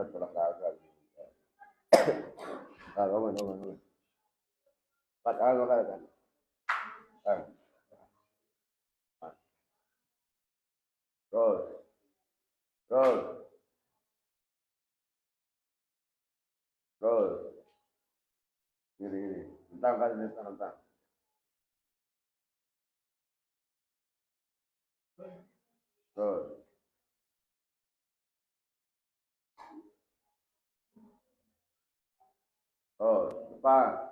olahraga. Bangun. Kan. Ah, Terus, terus, terus. Gini. Tentang. Terus, depan.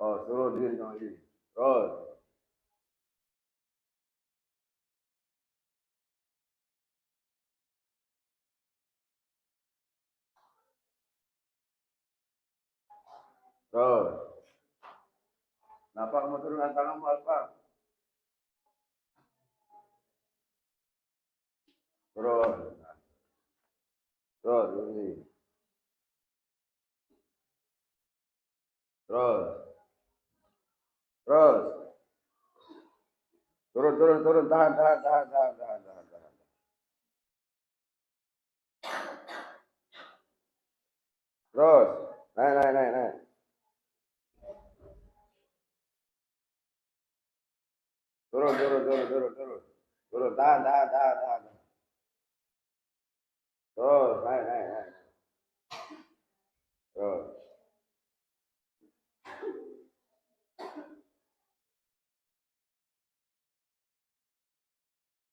Suruh diri sama diri. Terus, terus. Kenapa kamu turunkan tanganmu, Alfa? Terus, ini. Terus. Turun. Tahan. Terus, naik. Turun. Turun, tahan. Terus, naik. Terus.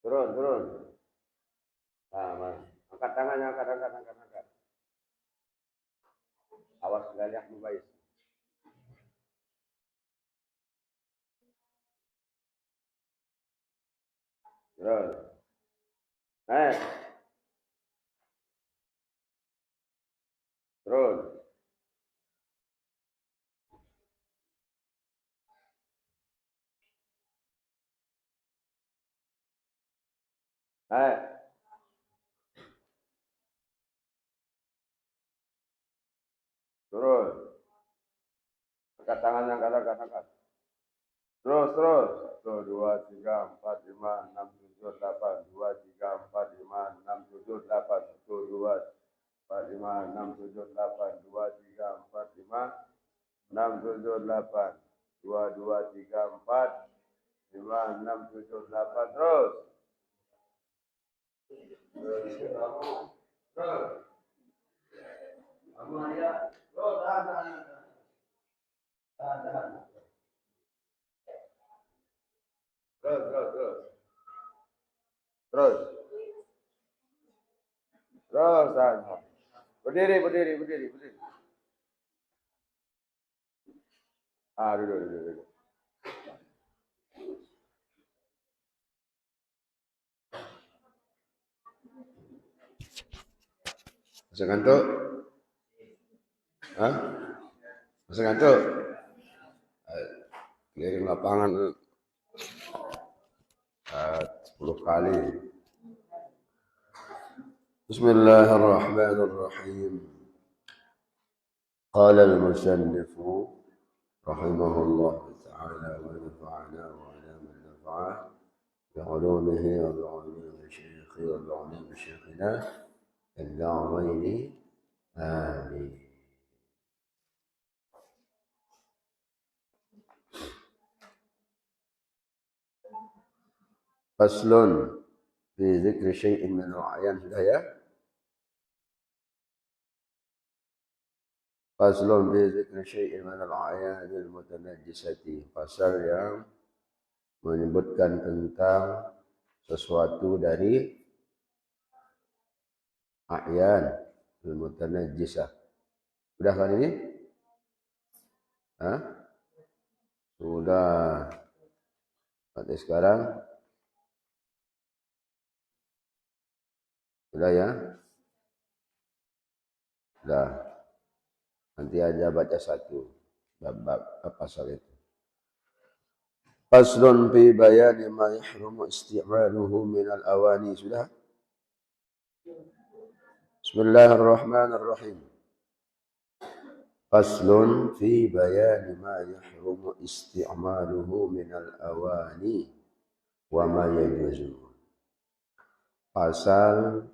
Turun. Nah, angkat tangannya, angkat. Awas galiakmu, baik. Terus. Naik. Terus. Naik. Turun. Angkat tangannya, angkat. Terus. 2, 3, 4, 5, 6, 7, 8. 2, 3, 4, 5, 6, 7, 8. 1, 2, 4, 5, 6, 7, 8. 2, 3, 4, 5, 6, 7, 8. 2, 3, 4, 5, 6, 7, 8. Terus. Kamu ya. Tahan. Terus. Tahan. Berdiri. Duduk. Masih ngantuk? Hah? Masih ngantuk? Keliling lapangan 10 kali. Bismillahirrahmanirrahim. Qala al-musannif rahimahullah ta'ala wa nafa'ana wa ala man nafa'ah bi'ulumihi wa bi'ulumi syekhi wa bi'ulumi syekhina al-da'waini amin. Faslun fi zikri syai'in min al-a'yan. Sudah ya? Faslun fi zikri syai'in min al-a'yan al-mutanajjisati. Fasal yang menyebutkan tentang sesuatu dari a'yan al-mutanajjisah. Sudah kan ini? Hah? Sudah. Berarti sekarang sudah ya? Sudah. Nanti aja baca satu bab pasal itu. Faslun fi bayani ma yahrumu isti'maluhu min al-awani. Sudah? Bismillahirrahmanirrahim. Faslun fi bayani ma yahrumu isti'maluhu min al-awani wa ma yajuzu. pasal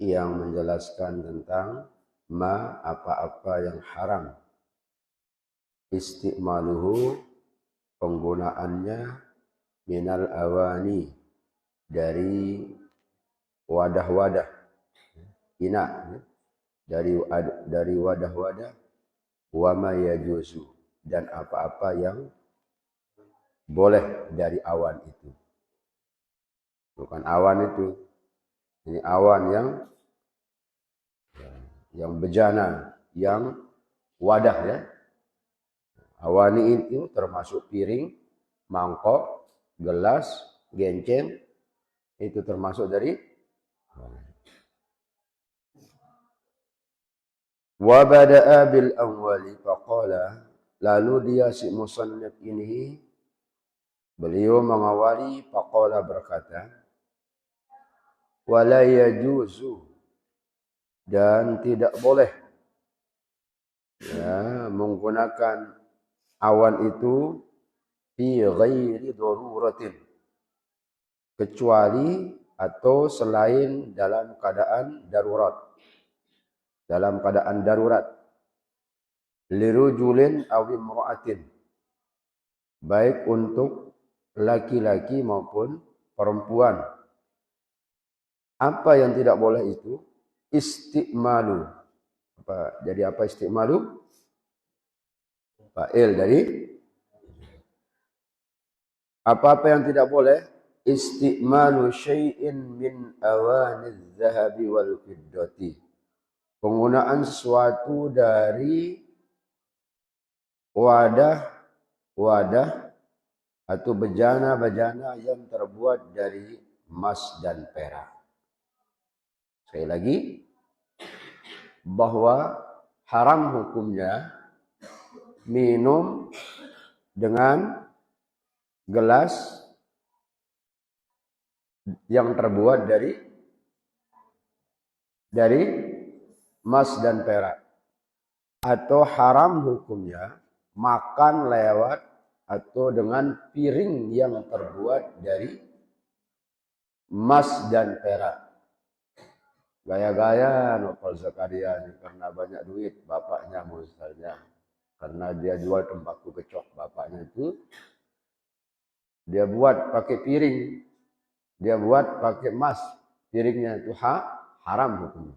yang menjelaskan tentang apa-apa yang haram. Isti'maluhu, penggunaannya, minal awani, dari wadah-wadah, ina, dari wadah-wadah, wa ma yajuzu, dan apa-apa yang boleh dari awan itu. Bukan awan itu, ini awan yang bejana, yang wadah ya. Awani itu termasuk piring, mangkok, gelas, genceng, itu termasuk dari wa bada'a bil awwali faqala, lalu dia si musannif ini beliau mengawali faqala berkata, wala yajuzu, dan tidak boleh ya menggunakan awan itu fi ghairi daruratin, kecuali atau selain dalam keadaan darurat. Dalam keadaan darurat. Lirujulin aw imra'atin, baik untuk laki-laki maupun perempuan. Apa yang tidak boleh itu? Isti'malu. Jadi apa isti'malu? Fa'il dari apa-apa yang tidak boleh, isti'malu syai'in min awaniz zahabi wal fiddati, penggunaan sesuatu dari wadah atau bejana-bejana yang terbuat dari emas dan perak. Sekali lagi, bahwa haram hukumnya minum dengan gelas yang terbuat dari emas dan perak. Atau haram hukumnya makan lewat atau dengan piring yang terbuat dari emas dan perak. Gaya-gaya Nopal Zakaria ini karena banyak duit bapaknya misalnya. Karena dia jual tembakau kecok bapaknya itu. Dia buat pakai piring. Dia buat pakai emas. Piringnya itu haram hukumnya.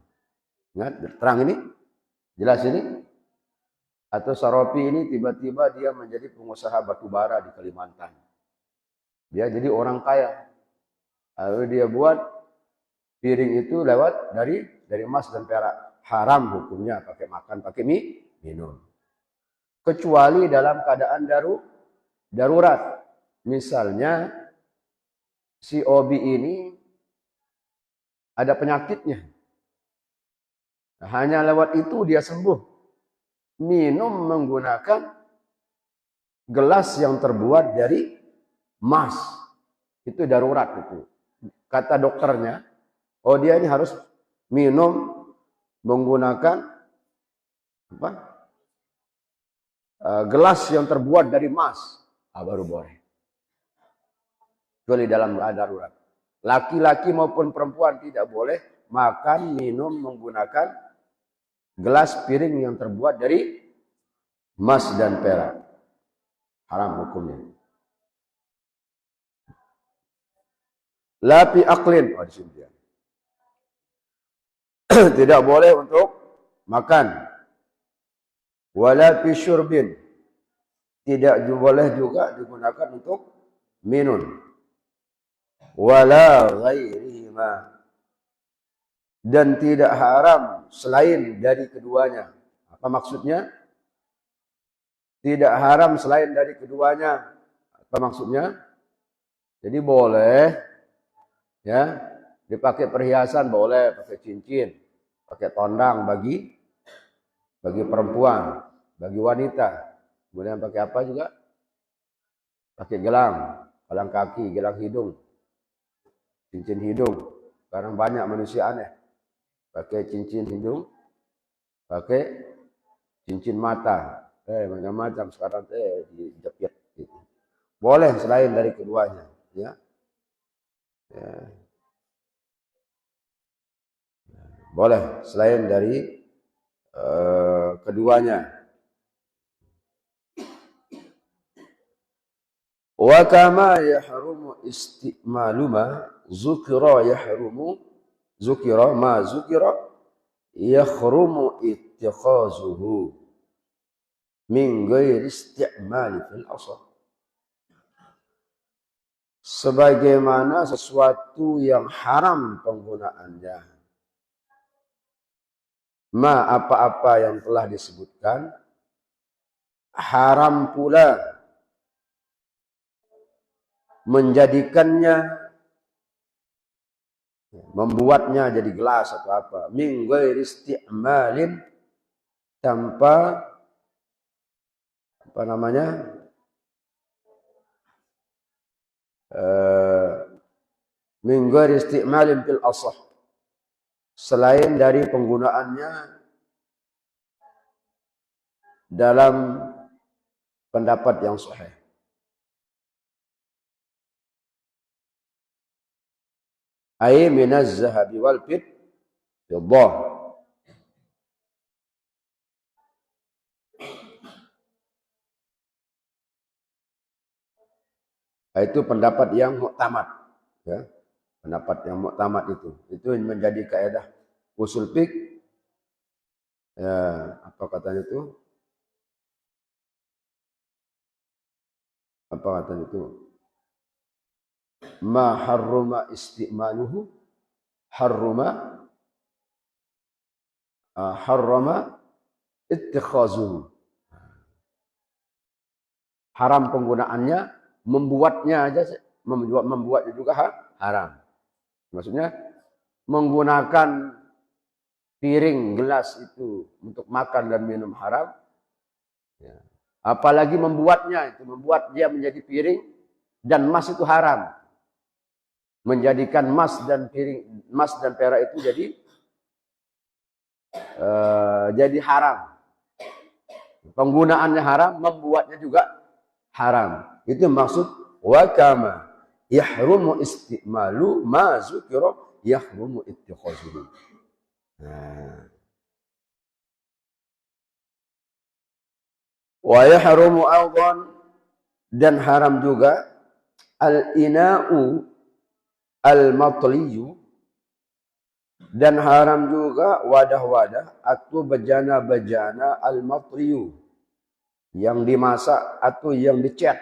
Ingat, terang ini? Jelas ini? Atau Saropi ini tiba-tiba dia menjadi pengusaha batu bara di Kalimantan. Dia jadi orang kaya. Lalu dia buat piring itu lewat dari emas dan perak. Haram hukumnya pakai makan, pakai minum. Kecuali dalam keadaan darurat. Misalnya si Obi ini ada penyakitnya. Hanya lewat itu dia sembuh. Minum menggunakan gelas yang terbuat dari emas. Itu darurat itu. Kata dokternya, oh dia ini harus minum menggunakan gelas yang terbuat dari emas. Baru boleh. Kecuali dalam darurat. Laki-laki maupun perempuan tidak boleh makan, minum menggunakan gelas piring yang terbuat dari emas dan perak. Haram hukumnya. Lapi aklin. Oh, di sini dia. Tidak boleh untuk makan. Wala fi syurbin. Tidak boleh juga digunakan untuk minum. Wala ghairihima. Dan tidak haram selain dari keduanya. Apa maksudnya? Tidak haram selain dari keduanya. Apa maksudnya? Jadi boleh ya, dipakai perhiasan boleh, pakai cincin, pakai tondang bagi perempuan, bagi wanita. Kemudian pakai apa juga? Pakai gelang kaki, gelang hidung, cincin hidung. Sekarang banyak manusia aneh. Pakai cincin hidung, pakai cincin mata. Macam-macam sekarang dijepit. Gitu. Boleh selain dari keduanya. Ya. Boleh selain dari keduanya. Wa kama yahrumu isti'malu ma zukira yakhrumu ittikhazuhu min ghairi isti'mali fil asal. Sebagaimana sesuatu yang haram penggunaannya. Ma apa-apa yang telah disebutkan, haram pula menjadikannya, membuatnya jadi gelas atau apa. Min ghairi isti'malin, tanpa min ghairi isti'malin fil asah, selain dari penggunaannya dalam pendapat yang sahih. Ai minaz zahabi wal fiddah. Itu pendapat yang muktamad, ya. Pendapat yang muktamad itu menjadi kaidah usul fiqh. Ya, apa katanya itu? Apa katanya itu? Ma harrama isti'maluhu harrama ittikhazuhu. Haram penggunaannya, membuatnya juga haram. Maksudnya menggunakan piring, gelas itu untuk makan dan minum haram. Ya. Apalagi membuat dia menjadi piring dan emas itu haram. Menjadikan emas dan perak itu jadi haram. Penggunaannya haram, membuatnya juga haram. Itu maksud wa kama yahrumu isti'malu ma zukira yahrumu ittikhazuhu. Wa yahrumu aidan, dan haram juga al-ina'u al-matliyu, dan haram juga wadah-wadah atau bejana-bejana al-matliyu, yang dimasak atau yang dicat.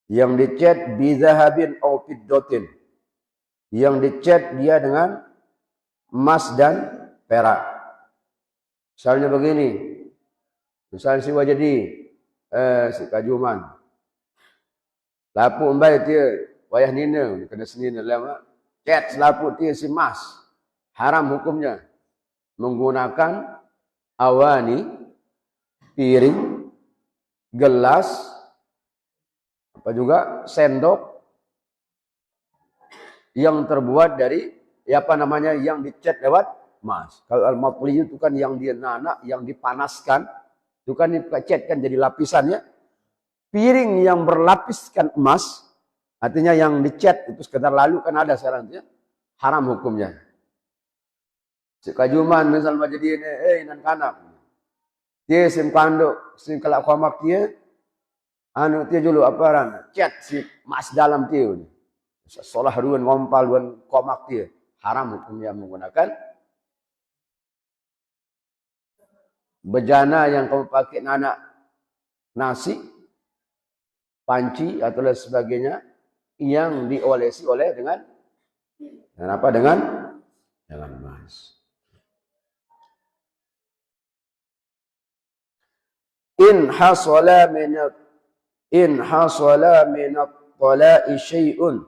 Yang dicat bizahabin aw fiddatin, yang dicat dia dengan emas dan perak. Misalnya begini, misalnya si wajadi si kajuman lapuk mbai dia wayah nina kena senina lama cat selaput dia si emas, haram hukumnya menggunakan awani, piring, gelas, apa juga sendok yang terbuat dari yang dicat lewat emas. Kalau al-matli itu kan yang dia nanak, yang dipanaskan, itu kan dicat kan jadi lapisannya. Piring yang berlapiskan emas, artinya yang dicat itu sekedar lalu kan ada sekarang ya, haram hukumnya. Sekajuman misalnya jadi ini nan kanak. Dia sim kanduk, sim kelak komak dia, dia dulu apa ran, cat si emas dalam dia. Solah ruan ngompal ruan komak dia, haram hukumnya menggunakan bejana yang kamu pakai nanak nasi, panci atau lain sebagainya yang diolesi dengan emas. In hasala min at-tala'i syai'un,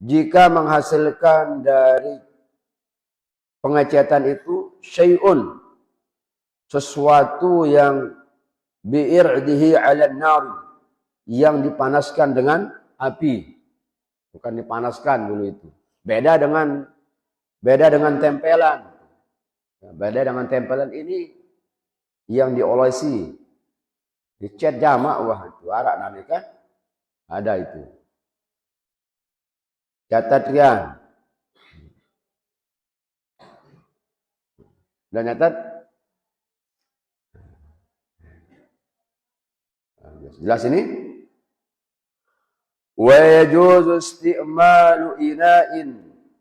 jika menghasilkan dari pengecatan itu syai'un, sesuatu yang bi'irdihi 'ala an-nar, yang dipanaskan dengan api. Bukan dipanaskan dulu itu. Beda dengan tempelan. Beda dengan tempelan ini yang diolesi, dicat jamak, wah itu arak nanti kan ada itu. Catat ya, Dan nyatat? Jelas ini? Wa yajuzu isti'malu ina'in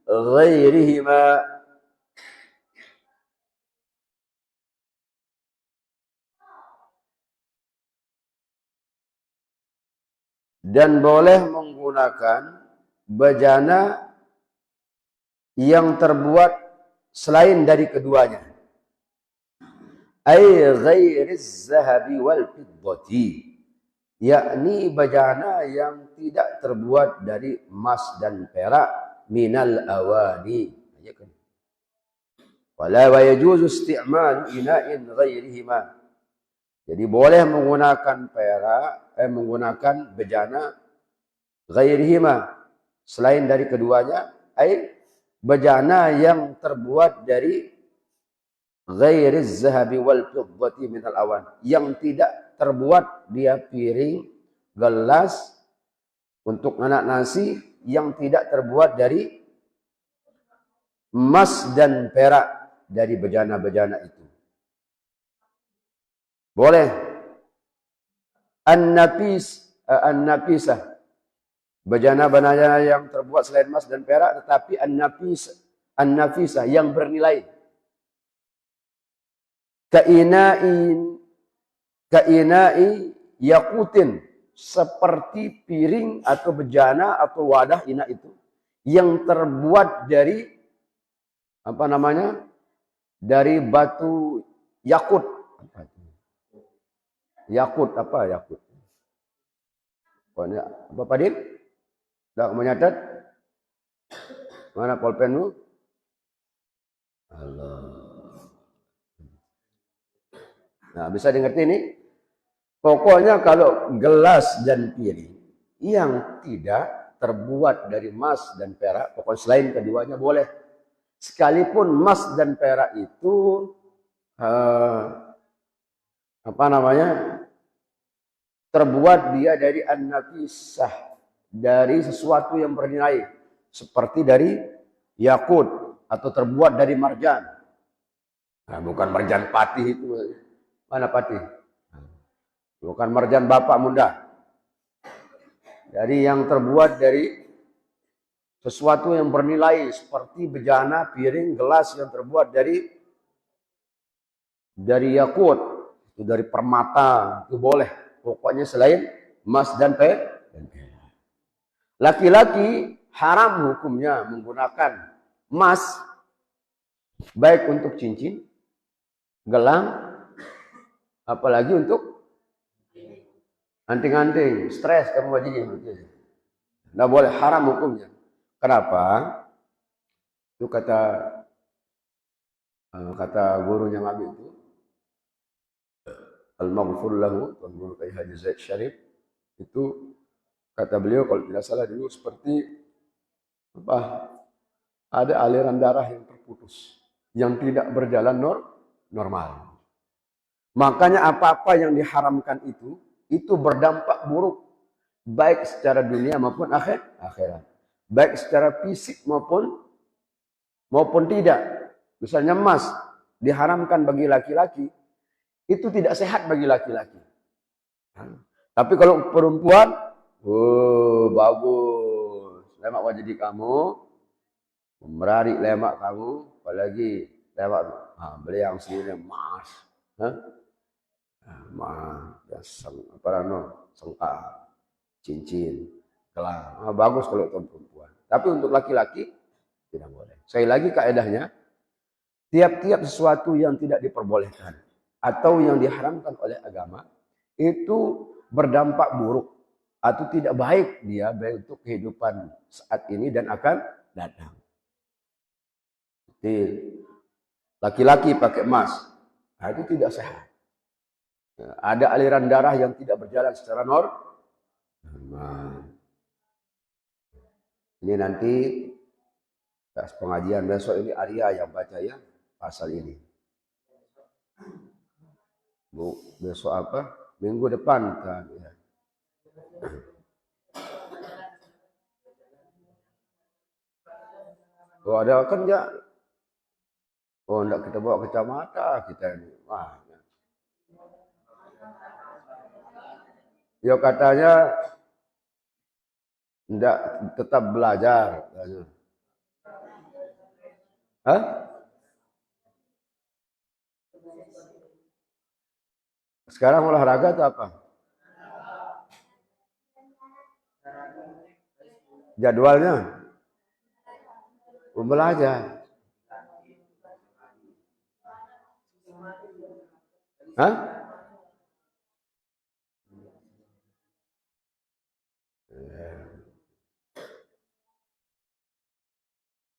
ghairihima. Dan boleh menggunakan bejana yang terbuat selain dari keduanya. Ay ghairiz zahabi wal fiddati. Yakni bejana yang tidak terbuat dari emas dan perak minal awani. Wala wa yajuzu isti'malu ina'in ghairihima. Jadi boleh menggunakan perak, menggunakan bejana ghairihima, selain dari keduanya, bejana yang terbuat dari ghairiz zahabi wal fiddati minal awan, yang tidak terbuat dia piring, gelas untuk anak nasi, yang tidak terbuat dari emas dan perak dari bejana-bejana itu. Boleh. An-nafisah. Bejana-bejana yang terbuat selain emas dan perak, tetapi an-nafisah yang bernilai. Kainai yakutin, seperti piring atau bejana atau wadah ina itu yang terbuat dari apa namanya? Dari batu yakut. Yakut apa yakut? Apa Pak Din? Dah menyatat? Mana pulpenmu? Allah. Nah, bisa dimengerti ini? Pokoknya kalau gelas dan piring yang tidak terbuat dari emas dan perak, pokoknya selain keduanya boleh. Sekalipun emas dan perak itu apa namanya? Terbuat dia dari an-nafisah, dari sesuatu yang bernilai, seperti dari yakut atau terbuat dari marjan. Nah, bukan marjan patih itu. Mana patih? Bukan marjan bapak muda. Dari yang terbuat dari sesuatu yang bernilai, seperti bejana, piring, gelas yang terbuat dari yakut, itu dari permata, itu boleh. Pokoknya selain emas dan perak. Laki-laki haram hukumnya menggunakan emas, baik untuk cincin, gelang, apalagi untuk anting-anting, stres kamu wajibnya. Tidak boleh, haram hukumnya. Kenapa? Itu kata gurunya Nabi itu, Al-Maghfur lahu, Tuan Guru Kiai Haji Zaid Syarif, itu kata beliau kalau tidak salah dulu seperti apa? Ada aliran darah yang terputus, yang tidak berjalan normal. Makanya apa-apa yang diharamkan itu berdampak buruk, baik secara dunia maupun akhirat. Baik secara fisik maupun tidak. Misalnya emas diharamkan bagi laki-laki, itu tidak sehat bagi laki-laki. Tapi kalau perempuan, bagus. Lemak wajah di kamu, merarik lemak kamu, apalagi lemak beli yang sendiri emas. Sengkak, cincin, gelang. Bagus kalau itu perempuan. Tapi untuk laki-laki tidak boleh. Sekali lagi kaedahnya, tiap-tiap sesuatu yang tidak diperbolehkan atau yang diharamkan oleh agama itu berdampak buruk atau tidak baik dia baik untuk kehidupan saat ini dan akan datang. Jadi laki-laki pakai emas, itu tidak sehat. Ada aliran darah yang tidak berjalan secara normal. Ini nanti pas pengajian besok ini Arya yang baca ya pasal ini. Besok apa? Minggu depan kan ya. Oh, ada kan ya Oh, enggak kita bawa kacamata kita ini. Wah. Ya katanya enggak tetap belajar. Hah? Sekarang olahraga atau apa? Jadwalnya? Belajar. Hah?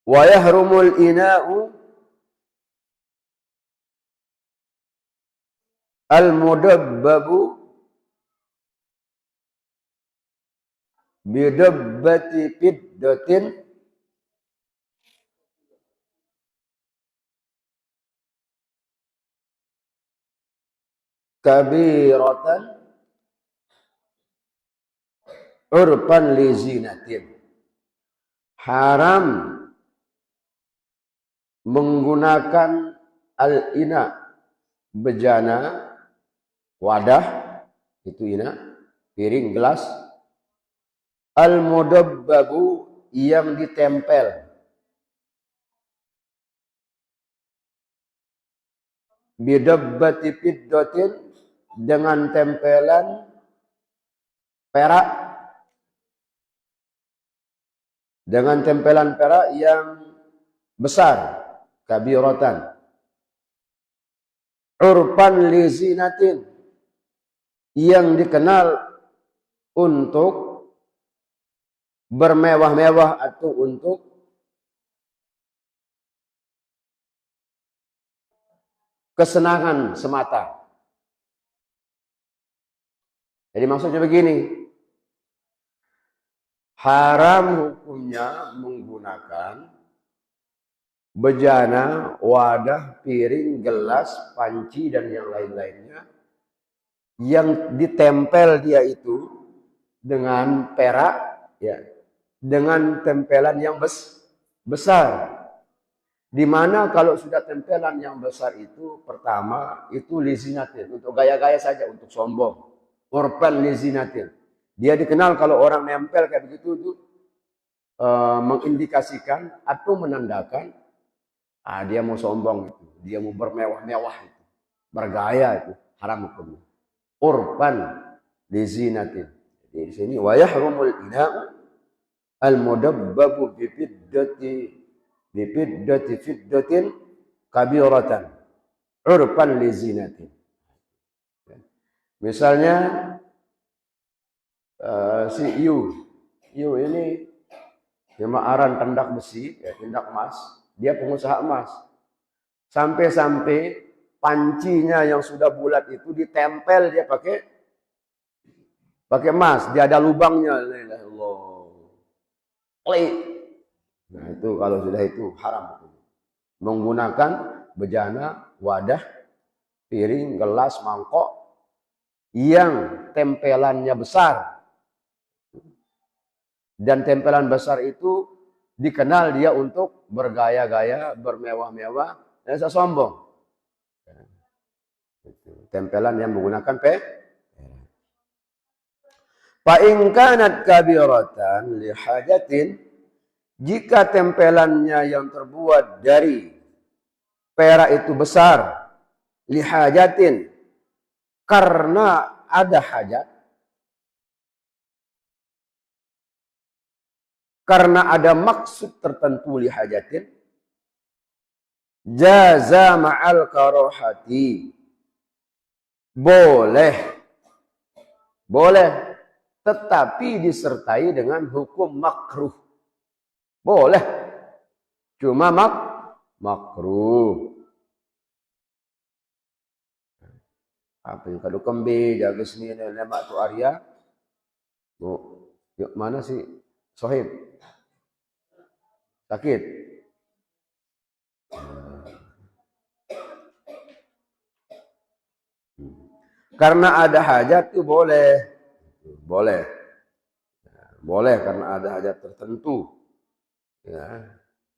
Wa yahrumul ina'u al-mudabbabu bidabbati fiddatin kabiratan urban li zinatin. Haram menggunakan al-ina, bejana, wadah, itu ina, piring, gelas, al-mudabbabu yang ditempel, bidabbati fiddatin dengan tempelan perak, dengan tempelan perak yang besar, kabiratan, urpan li zinatin, yang dikenal untuk bermewah-mewah atau untuk kesenangan semata. Jadi maksudnya begini, haram hukumnya menggunakan bejana, wadah, piring, gelas, panci, dan yang lain-lainnya yang ditempel dia itu dengan perak, ya, dengan tempelan yang besar. Di mana kalau sudah tempelan yang besar itu, pertama itu lizinatin, untuk gaya-gaya saja, untuk sombong. Urban lizinatin. Dia dikenal kalau orang nempel kayak begitu itu mengindikasikan atau menandakan dia mau sombong itu, dia mau bermewah-mewah itu, bergaya itu, haram hukumnya. Urban lizinatin. Jadi di sini wa yahrumul ina'u al-mudabbabu bi fiddatin kabiratan urban lizinatin. Misalnya si Yu ini jemaaran tindak besi, ya, tindak emas, dia pengusaha emas. Sampai-sampai pancinya yang sudah bulat itu ditempel dia pakai emas, dia ada lubangnya. Nah itu kalau sudah itu haram. Menggunakan bejana, wadah, piring, gelas, mangkok yang tempelannya besar. Dan tempelan besar itu dikenal dia untuk bergaya-gaya, bermewah-mewah, dan sombong. Tempelan yang menggunakan fa in kanat kabiratan li hajatin, jika tempelannya yang terbuat dari perak itu besar, li hajatin, karena ada hajat, karena ada maksud tertentu, li hajatin, jaza ma'al karohati, boleh, tetapi disertai dengan hukum makruh. Boleh, cuma makruh. Apa yang kado kembe, jaga seni lemak tu Arya. Yuk mana sih Sohib? Sakit. Karena ada hajat itu boleh. Boleh karena ada hajat tertentu. Ya.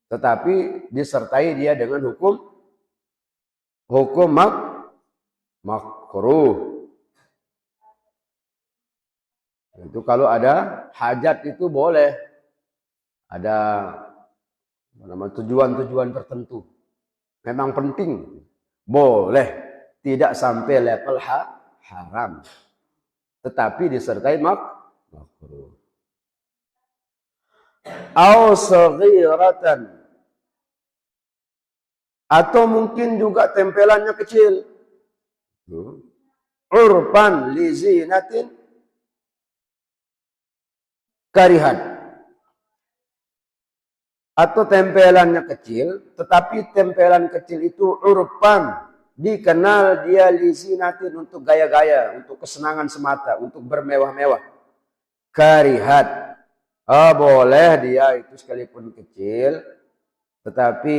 Tetapi disertai dia dengan hukum hukum makruh. Itu kalau ada hajat itu boleh. Ada tujuan-tujuan tertentu. Memang penting. Boleh. Tidak sampai level haram. Tetapi disertai makruh. Au saghiratan. Atau mungkin juga tempelannya kecil. Urban li zinatin karihat. Atau tempelannya kecil, tetapi tempelan kecil itu urban, dikenal dia li zinatin untuk gaya-gaya, untuk kesenangan semata, untuk bermewah-mewah. Karihat. Boleh dia itu sekalipun kecil, tetapi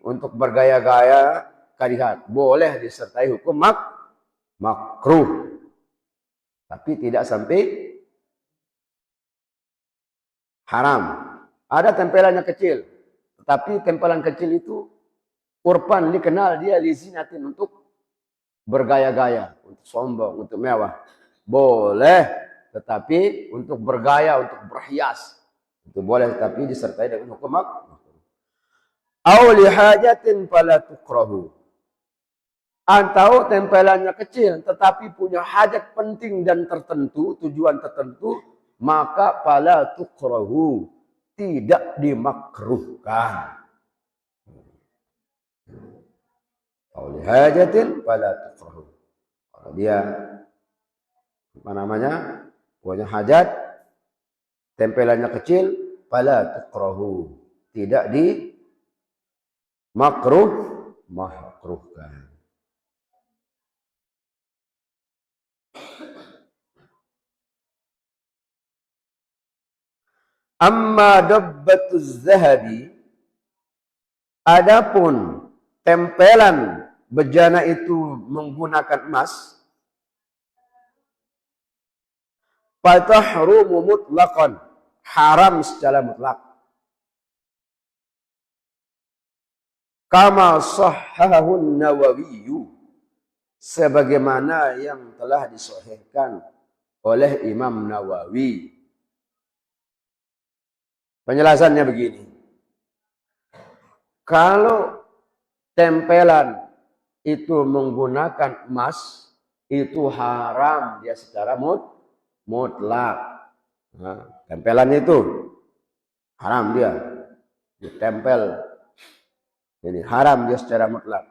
untuk bergaya-gaya karihat. Boleh disertai hukum makruh. Tapi tidak sampai haram. Ada tempelannya kecil. Tetapi tempelan kecil itu urban dikenal dia lizinatin untuk bergaya-gaya. Untuk sombong, untuk mewah. Boleh. Tetapi untuk bergaya, untuk berhias. Itu boleh. Tetapi disertai dengan hukum makruh. Au lihajatin fala tukrahu. Atau tempelannya kecil, tetapi punya hajat penting dan tertentu, tujuan tertentu, maka fala tukrahu, tidak dimakruhkan. Au lihajatin fala tukrahu. Kalau dia punya hajat, tempelannya kecil, fala tukrahu, tidak makruhkan. Amma dabbatuz zahabi, adapun tempelan bejana itu menggunakan emas, fatahrumu mutlaqan, haram secara mutlak. Kama sahhahu Nawawi, sebagaimana yang telah disahihkan oleh Imam Nawawi. Penjelasannya begini. Kalau tempelan itu menggunakan emas, itu haram dia secara mutlak. Nah, tempelan itu haram dia. Ditempel. Ini haram dia secara mutlak.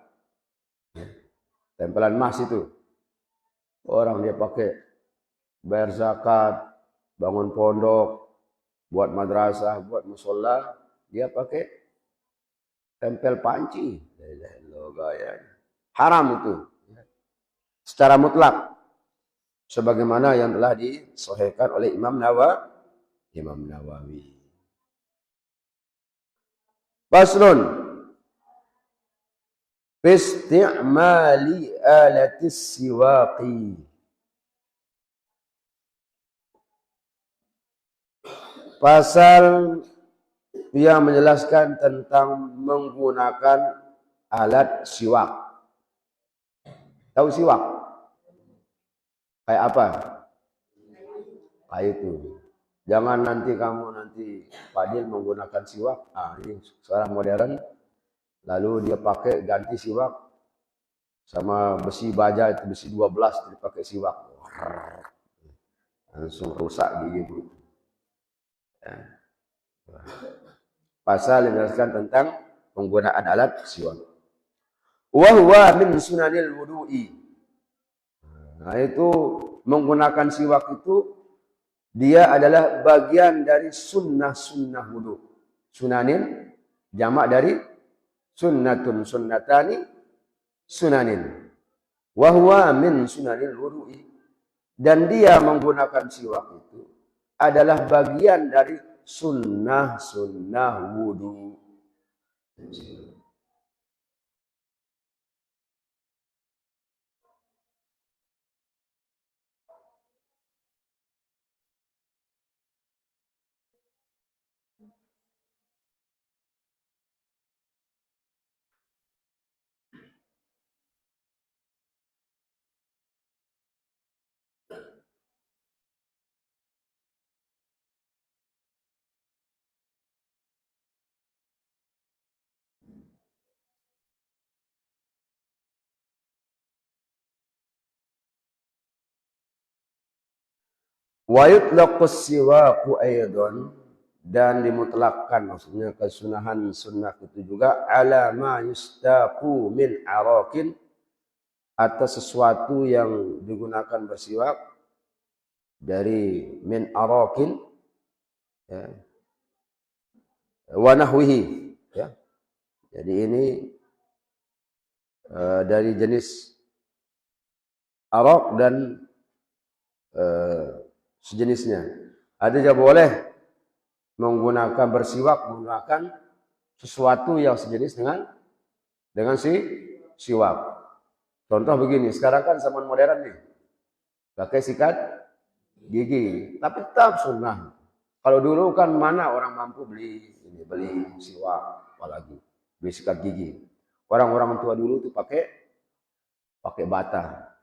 Tempelan emas itu. Orang dia pakai bayar zakat, bangun pondok, buat madrasah, buat musola, dia pakai tempel panci. Haram itu. Secara mutlak. Sebagaimana yang telah disahihkan oleh Imam Nawawi. Faslun. Isti'mali alatis siwaqi. Pasal yang menjelaskan tentang menggunakan alat siwak. Tahu siwak? Kayak apa? Kayak itu. Jangan nanti Fadil menggunakan siwak. Ini sekarang modern. Lalu dia pakai ganti siwak sama besi baja itu besi 12 dia pakai siwak. Langsung rusak gigi. Pasal yang menjelaskan tentang penggunaan alat siwak. Wa huwa min sunanil wudu'i. Nah, itu menggunakan siwak itu dia adalah bagian dari sunnah-sunnah wudu. Sunanin jamak dari sunnatun sunnatani sunanin. Wa huwa min sunanil wudu'i. Dan dia menggunakan siwak itu adalah bagian dari sunnah-sunnah wudu. Wa yutlaqus siwaku aidan, dan dimutlakkan maksudnya kesunahan sunnah itu juga ala ma yustaqu min arakin, atas sesuatu yang digunakan bersiwak dari min arakin, ya, wa nahwihi, ya. Jadi ini dari jenis arak dan sejenisnya. Ada juga boleh menggunakan bersiwak menggunakan sesuatu yang sejenis dengan siwak. Contoh begini, sekarang kan zaman modern nih, pakai sikat gigi, tapi tetap sunnah. Kalau dulu kan mana orang mampu beli siwak, apalagi beli sikat gigi. Orang-orang tua dulu tuh pakai bata.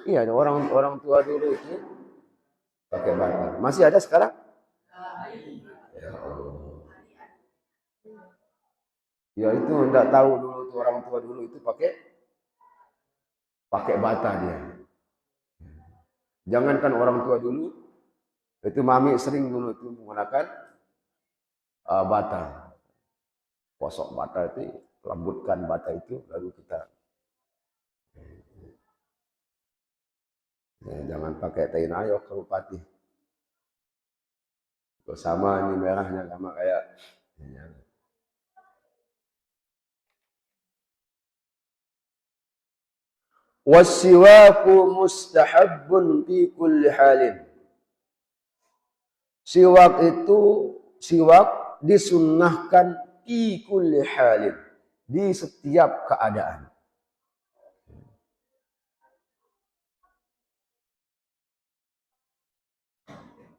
Iya, orang tua dulu itu pakai bata. Masih ada sekarang? Ya Allah. Ya itu enggak tahu dulu tuh orang tua dulu itu pakai bata dia. Jangankan orang tua dulu, itu mami sering dulu itu menggunakan bata. Kosok bata itu, lembutkan bata itu, lalu kita jangan pakai tain ayok ke bupati. Sama ini merahnya sama kayak wasiwaku mustahabbun fi kulli halin. Siwak disunnahkan fi kulli halin, di setiap keadaan.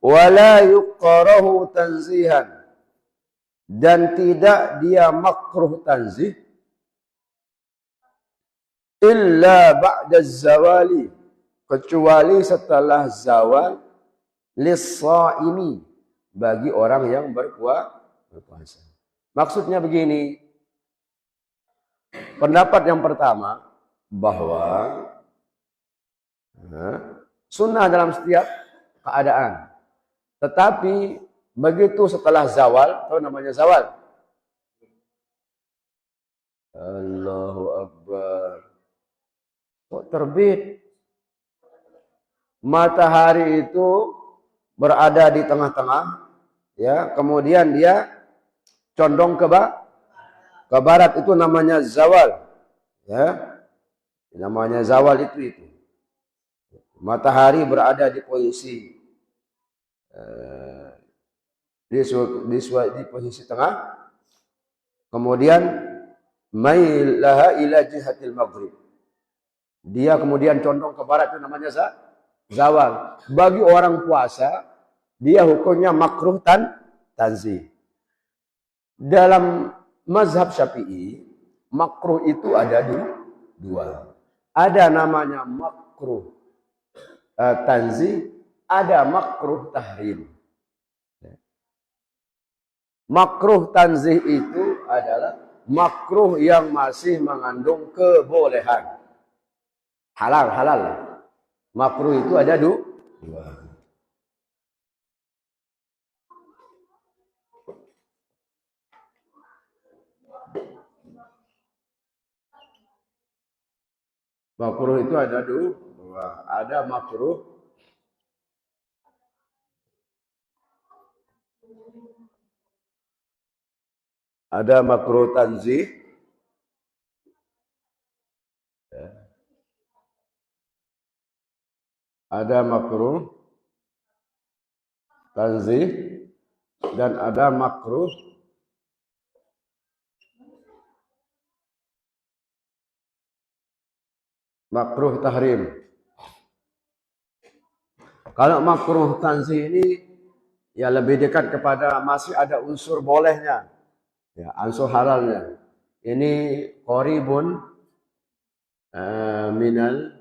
Wala yuqarahu tanzihan, dan tidak dia makruh tanzih illa ba'da zawali, kecuali setelah zawal, lis-shaimi, bagi orang yang berpuasa. Maksudnya begini, pendapat yang pertama bahwa sunnah dalam setiap keadaan. Tetapi begitu setelah zawal, tahu namanya zawal? Allahu Akbar. Kok terbit? Matahari itu berada di tengah-tengah, ya. Kemudian dia condong ke barat, itu namanya zawal, ya. Namanya zawal itu. Matahari berada di posisi di posisi tengah, kemudian mailaha ila jihatil maghrib, dia kemudian condong ke barat, itu namanya zawal. Bagi orang puasa, dia hukumnya makruh tanzih. Dalam mazhab Syafi'i, makruh itu ada dua. Ada namanya makruh tanzih, ada makruh tahrim. Makruh tanzih itu adalah makruh yang masih mengandung kebolehan. Halal. Makruh itu ada dua. Makruh itu ada dua. Ada makruh tanzih, ada makruh tanzih, dan ada makruh tahrim. Kalau makruh tanzih ini ya lebih dekat kepada masih ada unsur bolehnya, ya, unsur halalnya. Ini qaribun minal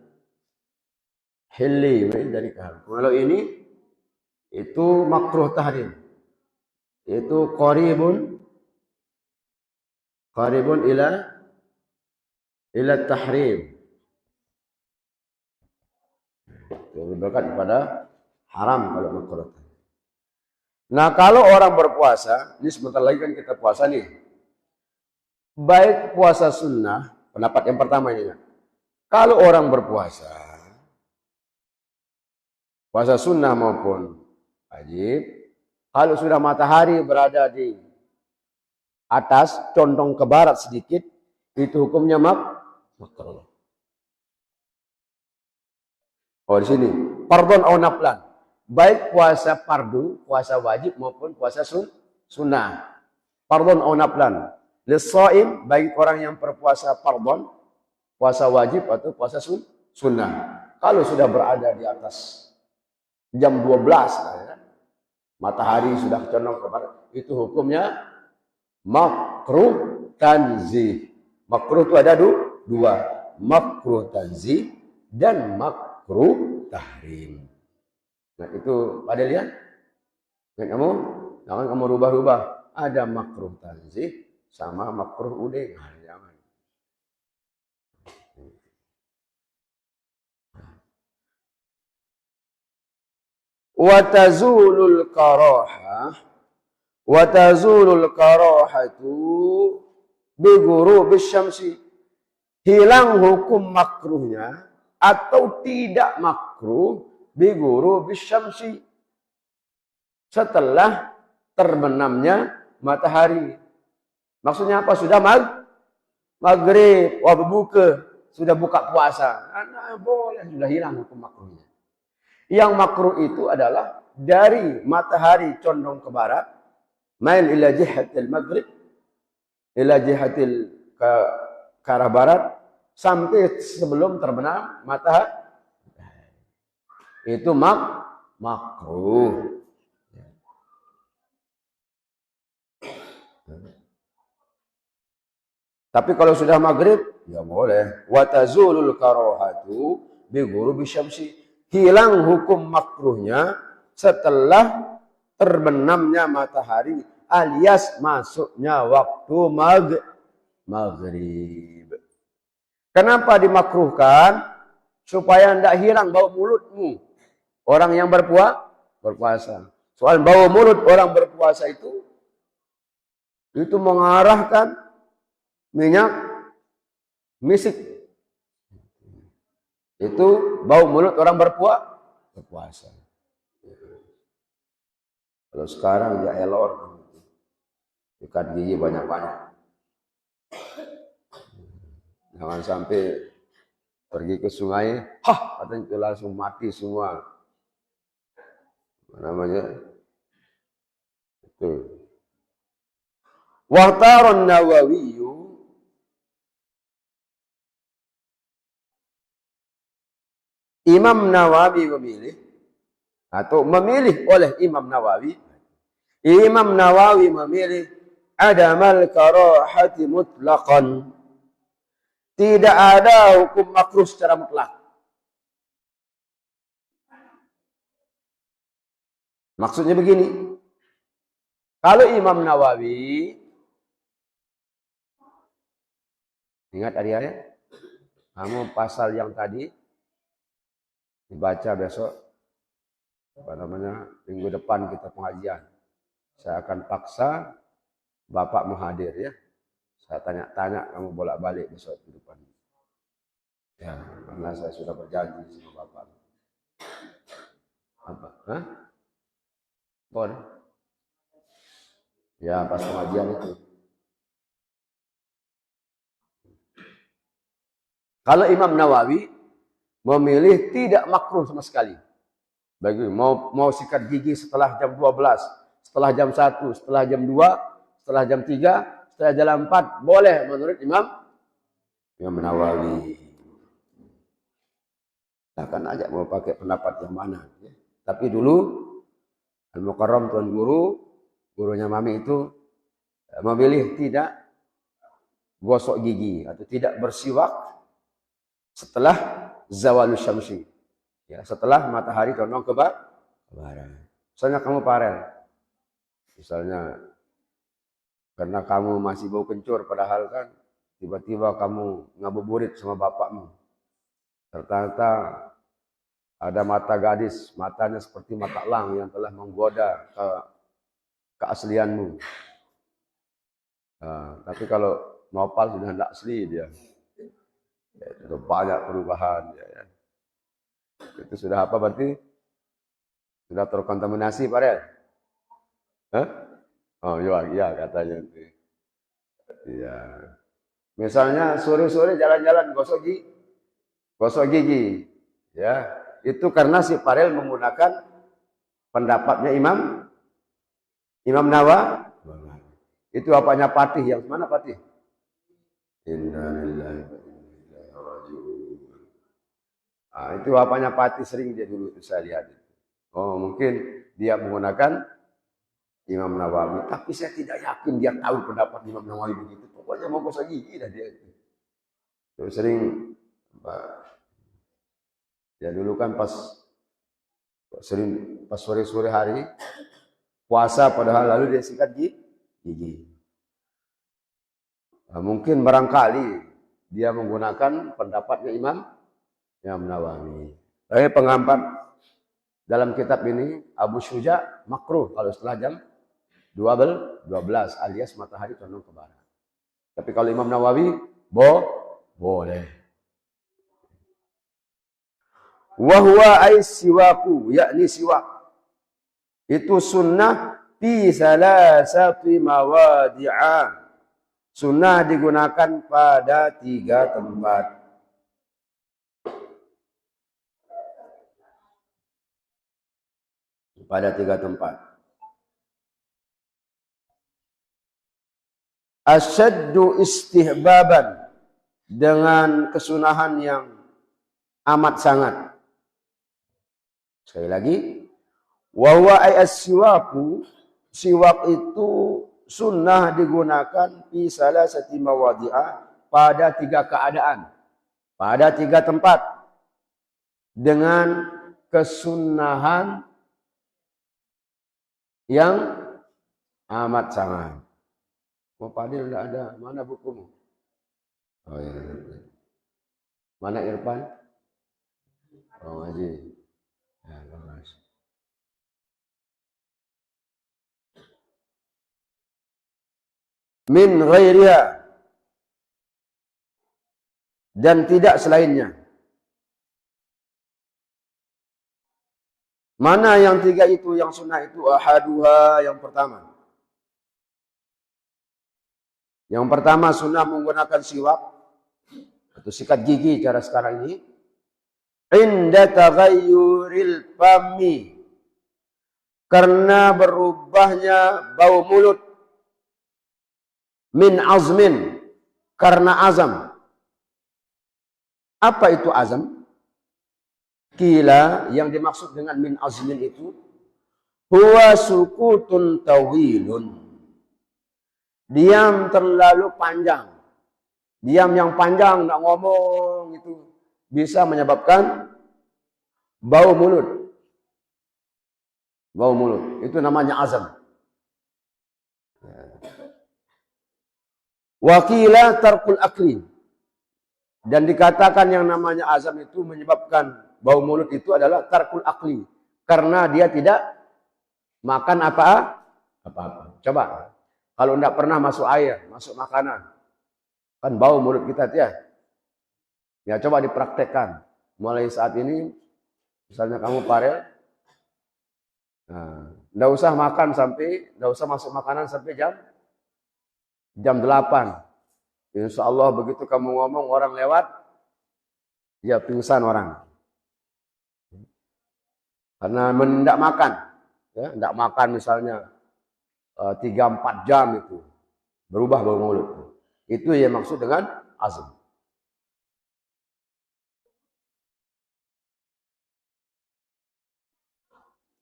hilli, dari kahal. Kalau ini itu makruh tahrim, itu qaribun ila tahrim. Berkat kepada haram kalau makruh. Nah, kalau orang berpuasa, ini sebentar lagi kan kita puasa nih. Baik puasa sunnah, pendapat yang pertama ini. Kalau orang berpuasa, puasa sunnah maupun wajib, kalau sudah matahari berada di atas, condong ke barat sedikit, itu hukumnya makruh. Oh, di sini. Fardhon au naflan. Baik puasa fardu, puasa wajib maupun puasa sunnah. Fardhon au naflan. Lis-shaim, bagi orang yang berpuasa fardhon, puasa wajib atau puasa sunnah. Kalau sudah berada di atas jam 12, ya, matahari sudah condong ke barat, itu hukumnya makruh tanzih. Makruh itu ada dua. Makruh tanzih dan makruh tahrim. Nah itu pada lihat. Kamu jangan kamu rubah-rubah. Ada makruh tanzih sama makruh udeng. Jangan. Watazulul karahatu bighurubi syamsi. Hilang hukum makruhnya atau tidak makruh bighurubi syamsi, setelah terbenamnya matahari. Maksudnya apa? Sudah maghrib, berbuka, sudah buka puasa. Nah, boleh, sudah hilang hukum makruhnya. Yang makruh itu adalah dari matahari condong ke barat, mail ila jihatil maghrib, ila jihatil ke arah barat, sampai sebelum terbenam matahari. Itu makruh. Tapi kalau sudah maghrib, ya boleh. Watazulul karahatu bighurubi syamsi. Hilang hukum makruhnya setelah terbenamnya matahari alias masuknya waktu maghrib. Kenapa dimakruhkan? Supaya tidak hilang bau mulutmu. Orang yang berpuasa. Soal bau mulut orang berpuasa itu mengarahkan minyak misik. Itu bau mulut orang berpuasa. Kalau sekarang ya elor, ikat gigi banyak-banyak. Jangan sampai pergi ke sungai, katanya itu langsung mati semua. Namanya itu. Wahtaron Nawawi, Imam Nawawi memilih oleh Imam Nawawi memilih adamal karahati mutlaqan. Tidak ada hukum makruh secara mutlak. Maksudnya begini. Kalau Imam Nawawi, ingat adik-adik, kamu pasal yang tadi dibaca besok, minggu depan kita pengajian. Saya akan paksa Bapak hadir ya. Saya tanya-tanya kamu bolak-balik besok di depan. Ya, karena saya sudah berjanji sama Bapak. Apa? Hah? Boleh? Ya, pas pengajian itu. Kalau Imam Nawawi memilih tidak makruh sama sekali. Bagi mau sikat gigi setelah jam 12, setelah jam 1, setelah jam 2, setelah jam 3, setelah jam 4, boleh menurut Imam Nawawi. Akan aja mau pakai pendapat yang mana. Ya. Tapi dulu Al-Mukarram tuan gurunya Mami itu memilih tidak gosok gigi atau tidak bersiwak setelah zawalus syamsi. Ya, setelah matahari condong ke barat. Misalnya kamu parel. Misalnya karena kamu masih bau kencur padahal kan tiba-tiba kamu ngabuburit sama bapakmu. Ternyata Ada mata gadis, matanya seperti mata elang yang telah menggoda keaslianmu. Nah, tapi kalau nopal sudah tidak asli dia. Ya, itu banyak perubahan. Ya. Itu sudah apa berarti? Sudah terkontaminasi, Pak Rel? Hah? Oh iya katanya. Iya. Misalnya sore-sore jalan-jalan gosok gigi, ya itu karena si Farel menggunakan pendapatnya Imam Nawawi. Itu apanya Patih, yang mana Patih? Innalillahi wa inna ilaihi raji'un. Itu apanya Patih sering dia dulu saya lihat. Oh mungkin dia menggunakan Imam Nawawi, tapi saya tidak yakin dia tahu pendapat Imam Nawawi begitu. Pokoknya mau gosok gigi dah dia itu. Terus sering ya dulu kan pas sore-sore hari puasa padahal lalu dia sikat gigi. Nah, mungkin barangkali dia menggunakan pendapatnya Imam Nawawi. Tapi pengampat dalam kitab ini Abu Syuja makruh kalau setelah jam 12 alias matahari condong ke barat. Tapi kalau Imam Nawawi boleh. Wahwa ay siwaku, yakni siwak. Itu sunnah fi salasati mawadi'a. Sunnah digunakan pada 3 tempat. Pada 3 tempat. Asyaddu istihbaban, dengan kesunahan yang amat sangat. Sekali lagi, wa huwa ay as-siwaku, siwak itu sunnah digunakan fi salasati mawadi'a, pada 3 keadaan, pada 3 tempat, dengan kesunahan yang amat sangat. Oh, Padil tidak ada. Mana bukumu? Oh iya. Mana Irfan? Oh ngaji. Ya, bagus. Min ghairiha, dan tidak selainnya. Mana yang 3 itu? Yang sunnah itu ahaduha, yang pertama. Yang pertama sunnah menggunakan siwak atau sikat gigi cara sekarang ini. Inda taghayyuril fami, karena berubahnya bau mulut. Min azmin, karena azam. Apa itu azam? Kila, yang dimaksud dengan min azmin itu huwa sukutun tawilun, diam terlalu panjang. Diam yang panjang, nak ngomong, itu bisa menyebabkan bau mulut. Bau mulut, itu namanya azam. Wakila tarkul akli, dan dikatakan yang namanya azam itu menyebabkan bau mulut itu adalah tarkul akli, karena dia tidak makan apa-apa. Coba, kalau tidak pernah masuk air, masuk makanan, kan bau mulut kita ya. Ya coba dipraktekkan. Mulai saat ini, misalnya kamu Farel, tidak usah makan tidak usah masuk makanan sampai jam 8. Insya Allah begitu kamu ngomong orang lewat, ya pingsan orang. Karena tidak makan, ya, tidak makan misalnya 3-4 jam itu berubah bau mulut. Itu yang maksud dengan azam.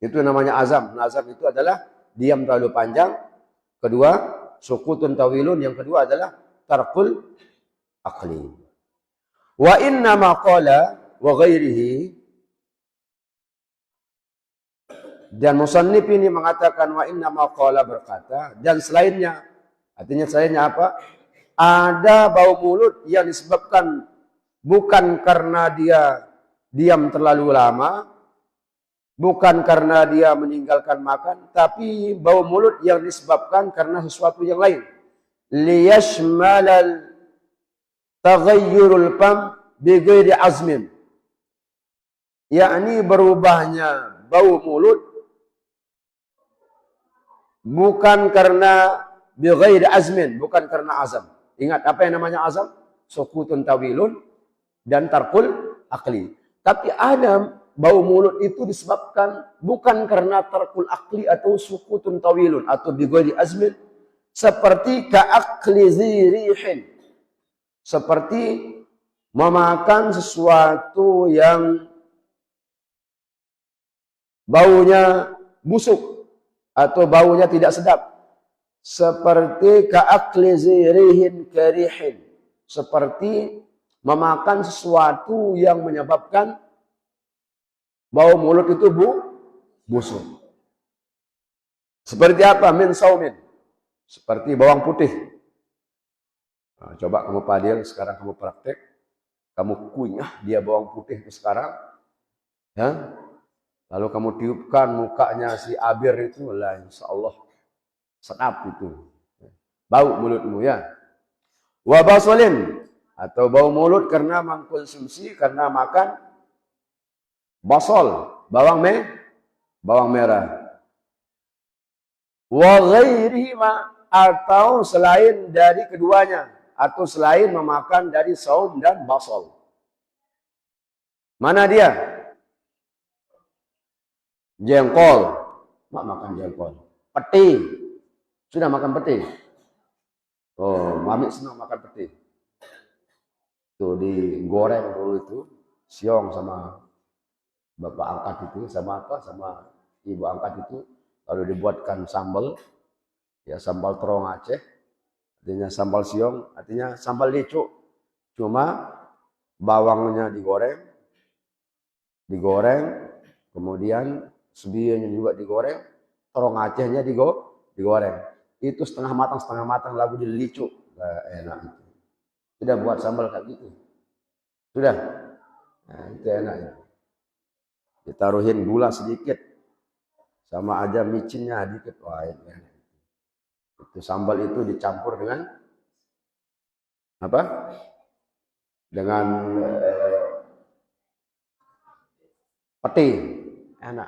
Itu namanya azam. Azam itu adalah diam terlalu panjang. Kedua, sukutun tawilun. Yang kedua adalah tarkul akli. Wa inna ma qala wa ghairihi, dan musannif ini mengatakan wa inna ma qala, berkata, dan selainnya. Artinya selainnya apa? Ada bau mulut yang disebabkan bukan karena dia diam terlalu lama, bukan karena dia meninggalkan makan, tapi bau mulut yang disebabkan karena sesuatu yang lain. Liyashmalal taghayyurul fam bighairi azmin. Yakni berubahnya bau mulut bukan karena bighairi azmin, bukan karena azam. Ingat apa yang namanya azam? Sukutun tawilun dan tarkul akli. Tapi ada bau mulut itu disebabkan bukan karena tarkul akli atau sukutun tawilun atau bighairi azmin, seperti ka'akli zirihin. Seperti memakan sesuatu yang baunya busuk atau baunya tidak sedap, seperti ka'akli zirihin karihin, seperti memakan sesuatu yang menyebabkan bau mulut itu busuk. Seperti apa? Min saumin, seperti bawang putih. Nah, coba kamu padil sekarang, kamu praktek, kamu kunyah dia bawang putih itu sekarang, ya. Lalu kamu tiupkan mukanya si Abir itu, lah insya Allah sedap itu. Bau mulutmu ya. Wa basolin, atau bau mulut karena mengkonsumsi, karena makan basol, bawang merah. Wa ghairihima, atau selain dari keduanya, atau selain memakan dari saum dan basol. Mana dia? Jengkol, makan jengkol. Peti, sudah makan peti? Oh, mami senang makan peti. Tuh digoreng dulu itu, siong sama bapak angkat itu, sama apa, sama ibu angkat itu, lalu dibuatkan sambal, ya sambal terong Aceh, artinya sambal siong, artinya sambal licuk. Cuma bawangnya digoreng, kemudian sebiyanya juga digoreng, terong Acehnya digoreng. Itu setengah matang lalu dilicuk. Nah, enak itu. Sudah buat sambal kayak gitu. Sudah. Nah, itu enak itu. Ditaruhin gula sedikit. Sama aja micinnya dikit. Wah, enak. Itu sambal itu dicampur dengan apa? Dengan peti. Enak.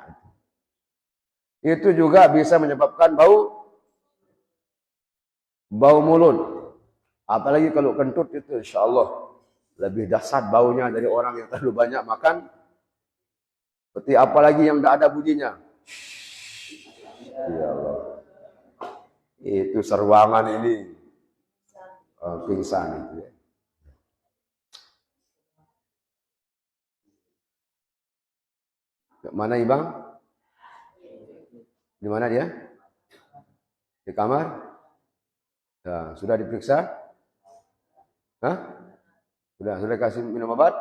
Itu juga bisa menyebabkan bau mulut. Apalagi kalau kentut itu insya Allah lebih dahsyat baunya dari orang yang terlalu banyak makan. Seperti apalagi yang tidak ada bunyinya. Ya Allah. Itu seruangan ini pingsan itu ya. Mana Ibang? Di mana dia? Di kamar? Ya, sudah diperiksa? Hah? Sudah kasih minum obat?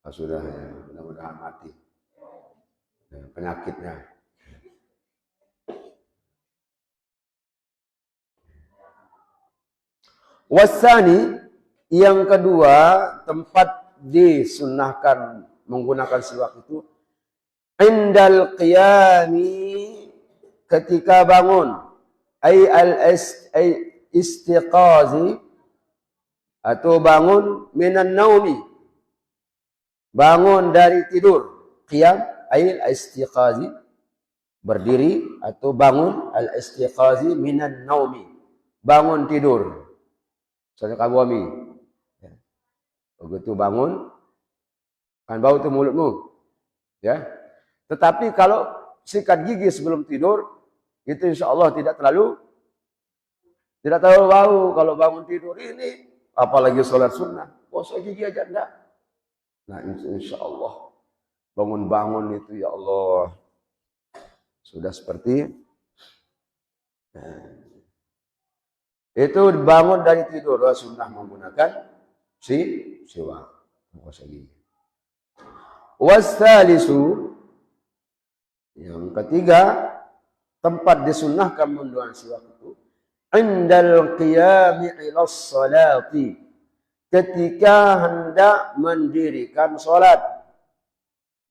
Oh, sudah ya. Mudah-mudahan mati. Ya, penyakitnya. Wasani, yang kedua, tempat disunnahkan menggunakan siwak itu indal qiyami, ketika bangun, ay istiqazi, atau bangun minan naumi, bangun dari tidur. Qiyam ay istiqazi, berdiri, atau bangun, al istiqazi minan naumi, bangun tidur. Soalnya kawami, begitu bangun kan bau itu mulutmu, ya. Tetapi kalau sikat gigi sebelum tidur, itu insya Allah tidak terlalu bau. Kalau bangun tidur ini, apalagi sholat sunnah, gosok gigi aja enggak. Nah insya Allah bangun-bangun itu ya Allah sudah seperti itu bangun dari tidur, sunnah menggunakan siwak, gosok gigi. Wasalisu, yang ketiga, tempat disunnahkan menggunakan siwak itu indal qiyami ila sholati, ketika hendak mendirikan solat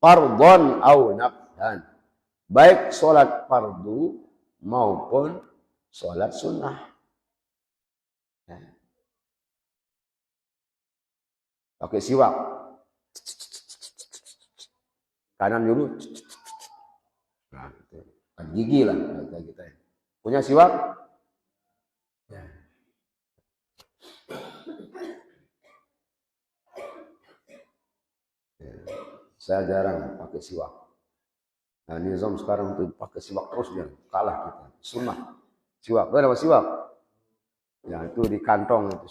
fardhon au naflan, baik solat fardu maupun solat sunnah. Pakai siwak. Kanan dulu. Nah, kan gigi lah kita. Punya siwak? Ya. Saya jarang pakai siwak. Nah, nizam sekarang tuh pakai siwak terus dia kalah kita. Sunnah. Siwak. Ada apa siwak? Ya, itu di kantong itu.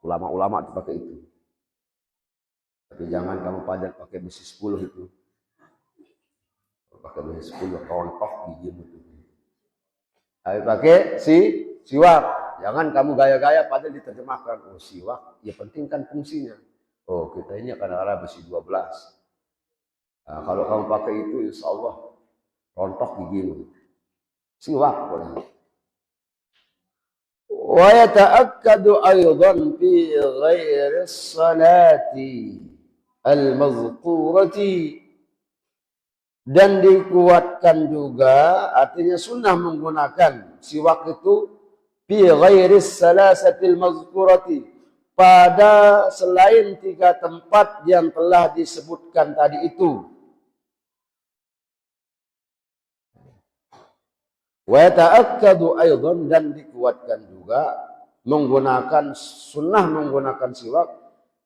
Ulama-ulama itu pakai itu. Tapi jangan kamu padat pakai besi 10 itu. Pakai besi 10 rontok gigimu itu. Tapi pakai siwak. Jangan kamu gaya-gaya padahal diterjemahkan. Oh, siwak, ya penting kan fungsinya. Oh, kita ini akan arah besi 12. Nah, kalau kamu pakai itu, insya Allah rontok gigimu. Siwak boleh. Wa yata'akkadu aydan fi ghairi salati al-mazkurati, dan dikuatkan juga artinya sunnah menggunakan siwak itu fi ghairi salasatil mazkurati, pada selain 3 tempat yang telah disebutkan tadi itu. Wa ta'akkadu aidan, dan dikuatkan juga menggunakan sunnah menggunakan siwak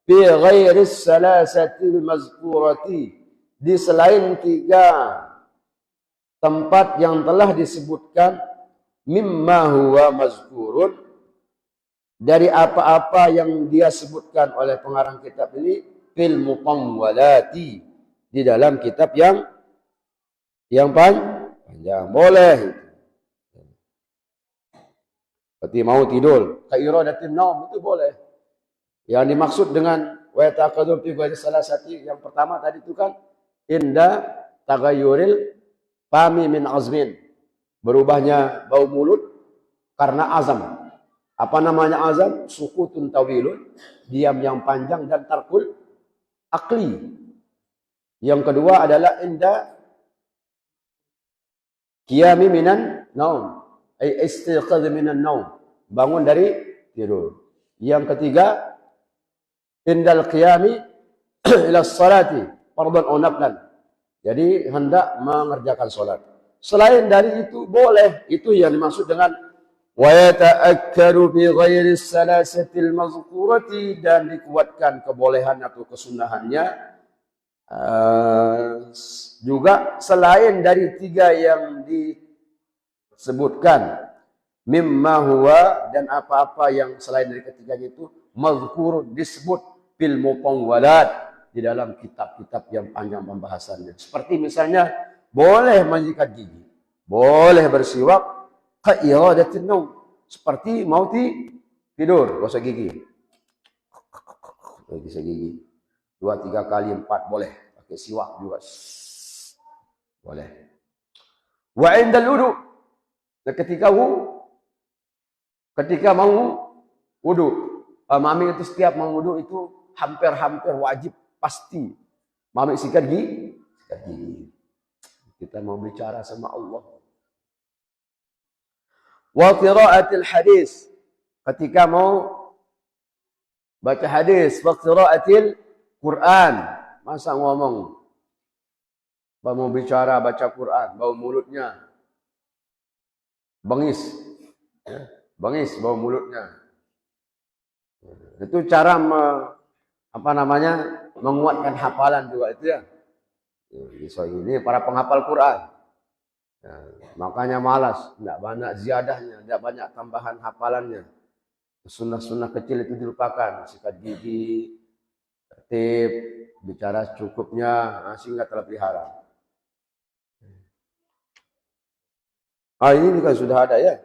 fi ghairi salasatil mazkurati, di selain 3 tempat yang telah disebutkan, mimma huwa mazkurun, dari apa-apa yang dia sebutkan oleh pengarang kitab ini, fil mutawwalati, di dalam kitab yang panjang. Boleh. Seperti mau tidur, kairadatin naum, itu boleh. Yang dimaksud dengan wa yata'akkadu fi ghairi salasati, yang pertama tadi itu kan inda tagayyuril fami min azmin, berubahnya bau mulut karena azam. Apa namanya azam? Sukutun tawilun, diam yang panjang, dan tarkul akli. Yang kedua adalah inda qiyami minan naum, ay istiqadz minan naum, bangun dari tidur. Yang ketiga indal qiyami ila salati fardhan aw naflan, jadi hendak mengerjakan salat. Selain dari itu boleh, itu yang dimaksud dengan wa yata'akkaru bi ghairi salasatil mazkurati, dan dikuatkan kebolehan atau kesunahannya juga selain dari 3 yang disebutkan, mimma huwa, dan apa-apa yang selain dari ketiganya itu mazkur, disebut fil mutawwalat, di dalam kitab-kitab yang panjang pembahasannya. Seperti misalnya boleh menyikat gigi, boleh bersiwak, kairadatin naum, seperti mau tidur, gosok gigi. Gosok gigi 2-3 kali, 4 boleh. Pakai siwak juga boleh. Wa indal wudu, ketika mau wudu, mami itu setiap mau wudu itu hampir wajib pasti mami sikat gigi. Kita mau bicara sama Allah. Wa qiraatil hadis, ketika mau baca hadis. Wa qiraatil Quran, masa ngomong mau bicara baca Quran, bau mulutnya bengis, bengis bau mulutnya. Itu cara menguatkan hafalan juga itu ya. So, ini para penghafal Quran. Ya, makanya malas, tidak banyak ziadahnya, tidak banyak tambahan hafalannya. Sunnah-sunnah kecil itu dilupakan, sikat gigi, tertib, bicara cukupnya, sehingga terpelihara. Ini kan sudah ada ya.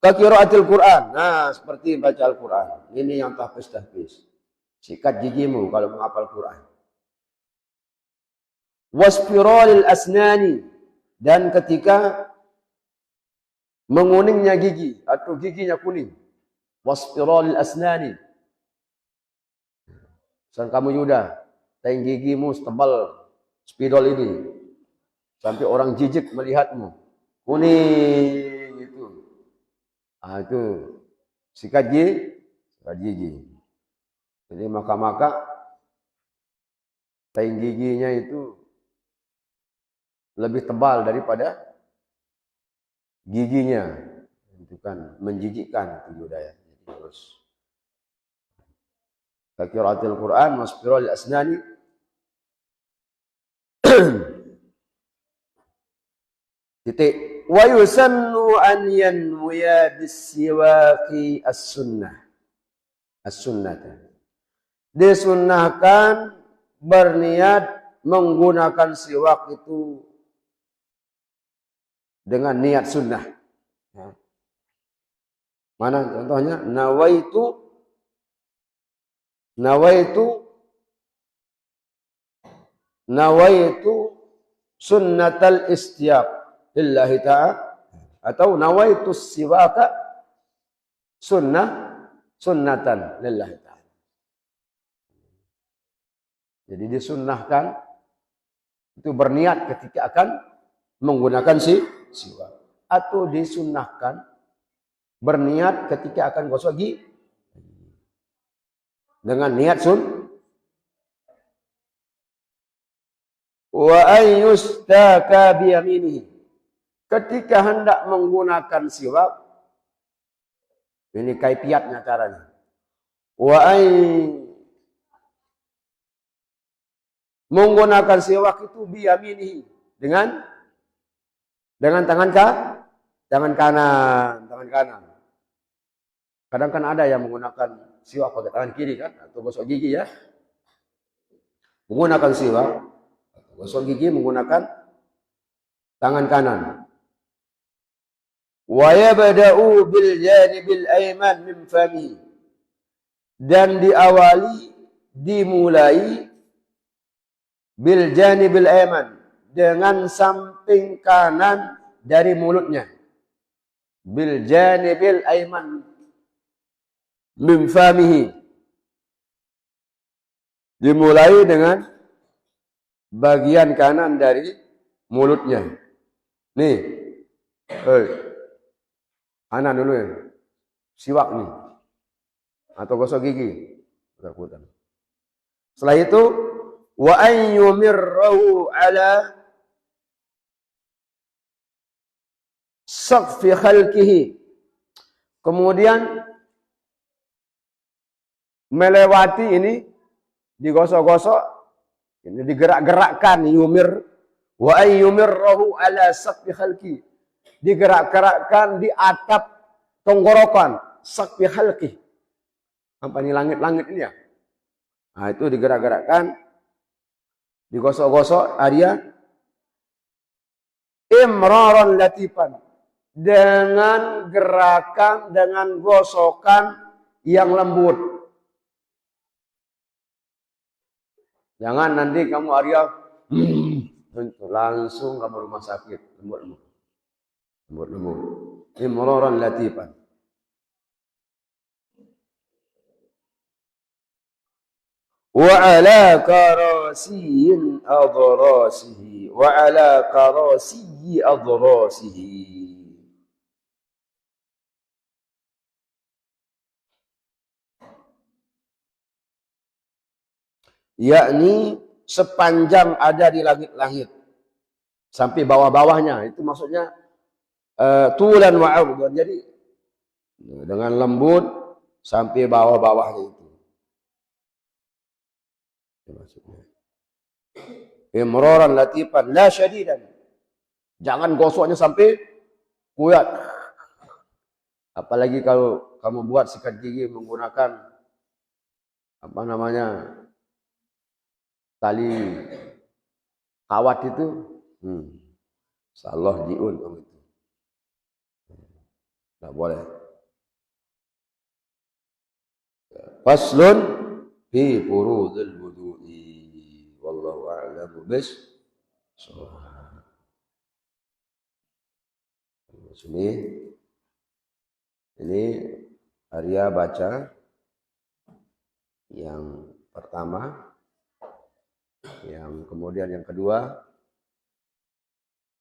Qiraatil Quran. Nah, seperti baca Al-Quran. Ini yang tahfiz. Sikat gigimu kalau menghafal Quran. Wasfiralil asnani, dan ketika menguningnya gigi atau giginya kuning. Wasfiralil asnani, Misalkan kamu Yuda, taring gigimu setebal spidol ini. Sampai orang jijik melihatmu. Kuning itu. Ah itu sikat gigi. Jadi maka taring giginya itu lebih tebal daripada giginya. Itu kan menjijikkan itu Yuda ya. Jadi terus qiraatil Quran wasfirul asnani titik wa yusannu an yanwiya bisiwaqi as-sunnah disunnahkan berniat menggunakan siwak itu dengan niat sunnah. Mana contohnya? Nawaitu sunnatal istiyaq lillahi ta'ala atau nawaitu siwaka sunnatan lillahi ta'ala. Jadi disunnahkan itu berniat ketika akan menggunakan siwak atau disunnahkan berniat ketika akan gosok gigi dengan niat wa ayyustaka biyaminihi ketika hendak menggunakan siwak ini kaifiatnya caranya menggunakan siwak itu biyaminihi dengan tangan kanan. Kadang kan ada yang menggunakan siwak pakai tangan kiri kan atau gosok gigi ya. Menggunakan siwak gosok gigi menggunakan tangan kanan. Wa yabda'u bil janibil ayman min famihi dan dimulai bil janibil ayman dengan samping kanan dari mulutnya. Bil janibil ayman min famihi dimulai dengan bagian kanan dari mulutnya. Nih. Kanan dulu ya. Siwak nih. Atau gosok gigi. Putar-putar. Setelah itu wa an yumirrahu ala saqfi khalqihi. Kemudian melewati ini digosok-gosok, ini digerak-gerakkan yumir wa ay yumirrahu ala saqfi khalqi. Digerak-gerakkan di atap tenggorokan saqfi khalqi. Apa ini langit-langit ini ya? Nah, itu digerak-gerakkan digosok-gosok dia imraran latifan dengan gerakan dengan gosokan yang lembut. Jangan nanti kamu Arya langsung kamu rumah sakit. Lembut. Imraran latifan. Wa ala karasiyin adrasihi. Wa ala karasiyi adrasihi. Yakni sepanjang ada di langit-langit sampai bawah-bawahnya, itu maksudnya tulan wa ardan, jadi dengan lembut sampai bawah-bawahnya itu maksudnya. Imraran latifan la syadidan, jangan gosoknya sampai kuat, apalagi kalau kamu buat sikat gigi menggunakan apa namanya tali kawat itu, salah diun itu. Nggak boleh. Faslun fi furudil wudu'i. Wallahu a'lamu bis-shawab. Ini Arya baca yang pertama, yang kemudian yang kedua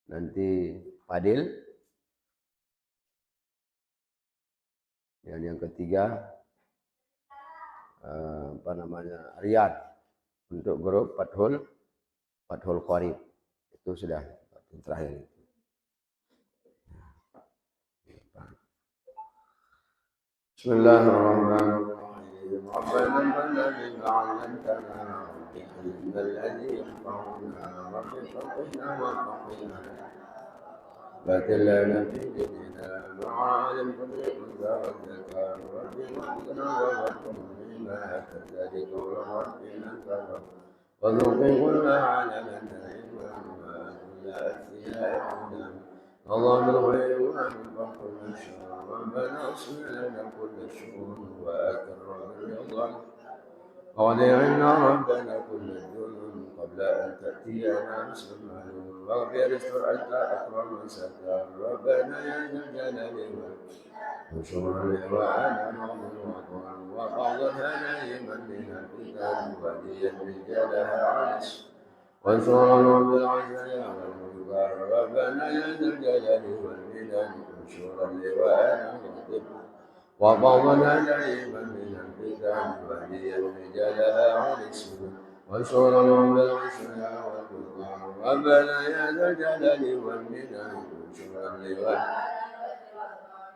nanti padil, dan yang ketiga riyad untuk grup Fathul Qorib. Itu sudah yang terakhir. Bismillahirrahmanirrahim. Rabbana alladzi 'allamtana bi'ilmika alladzi yanfa'una wa bi'ilmika wa bi'ilmika batil lana fi dinina ma'alim qadrika wa zakar rabbina wa rabbina kadzalika wa rabbina kadzalika wa dhuqina 'ala al-na'ima wa la asiya'ina Allah بالخير وأنفع كل شر ربنا اغفر لنا كل شر وأكرم الرضا واغفر عنا ربنا كل الذنوب قبل أن تأتينا بسم المعلوم واغفر استر أنت أكرم من ستار ربنا يا ذا الجلال والشر وأنا نعبد وطن وقعدها نائما من الفتن وليا رجالها عنس وانصرنا بالعزاء والمنكر ربنا يا ذا الجلال والمنن انشر اللواء واغضب وقضنا دائما من الفتن وليا رجالها عن السنن وانصرنا بالعزاء والمنكر ربنا يا ذا الجلال والمنن انشر اللواء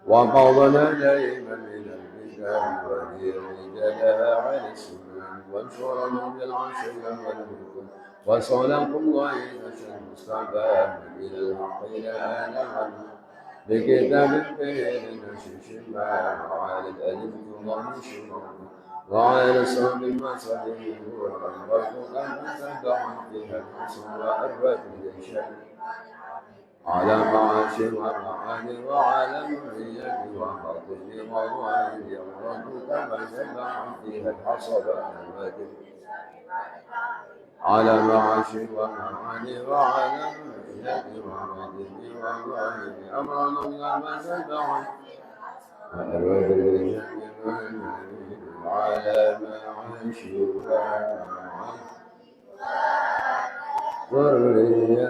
وقضنا دائما من الفتن وليا رجالها عن السنن وانصرنا بالعزاء والمنكر وصلق الله نفسا المصطفى إلى الحق إلى آل بكتاب فيه نشش ما وعلى الألف تضم شرور وعلى الصوم المصري نورا وفقا مسبحا فيها الحسن وأربة الجيشان على معاش والمعاني وعلى مرية وباطل وظاهر يمرض كما سبحا فيها الحصبة الوادر على معاش ومعاني وعلى مرية وباطل وظاهر أمرا كما سبحا وأراد الجنة على معاش ومعاني ذرية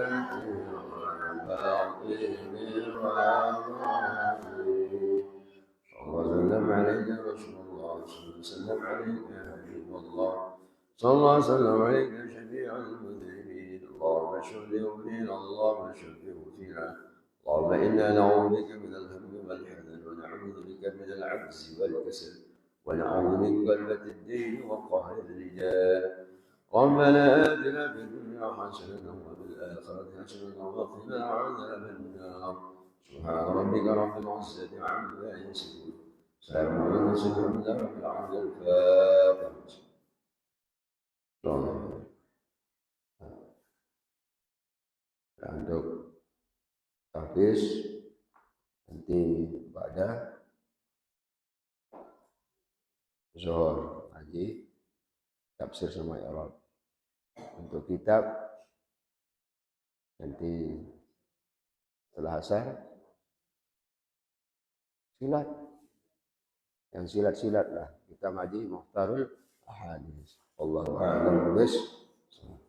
وسلم عليك رسول الله وسلم عليك يا حبيب الله صلى الله وسلم عليك يا شفيع المذنبين اللهم اشف ذنوبنا اللهم اشف ذنوبنا اللهم انا نعوذ بك من الهم والحزن ونعوذ بك من العجز والكسل ونعوذ من غلبة الدين وقهر الرجال ربنا آتنا في الدنيا حسنة وفي الآخرة حسنة وقنا عذاب النار سبحان ربك رب العزة عما يصفون سلام على المرسلين الحمد لله رب العالمين الفاتحة. Untuk tahfiz nanti pada zuhur ngaji tafsir sama i'rab. Untuk kitab nanti setelah asar silat, yang silat-silat lah kita ngaji Mukhtarul Ahadits. Allahu a'lam bishawab.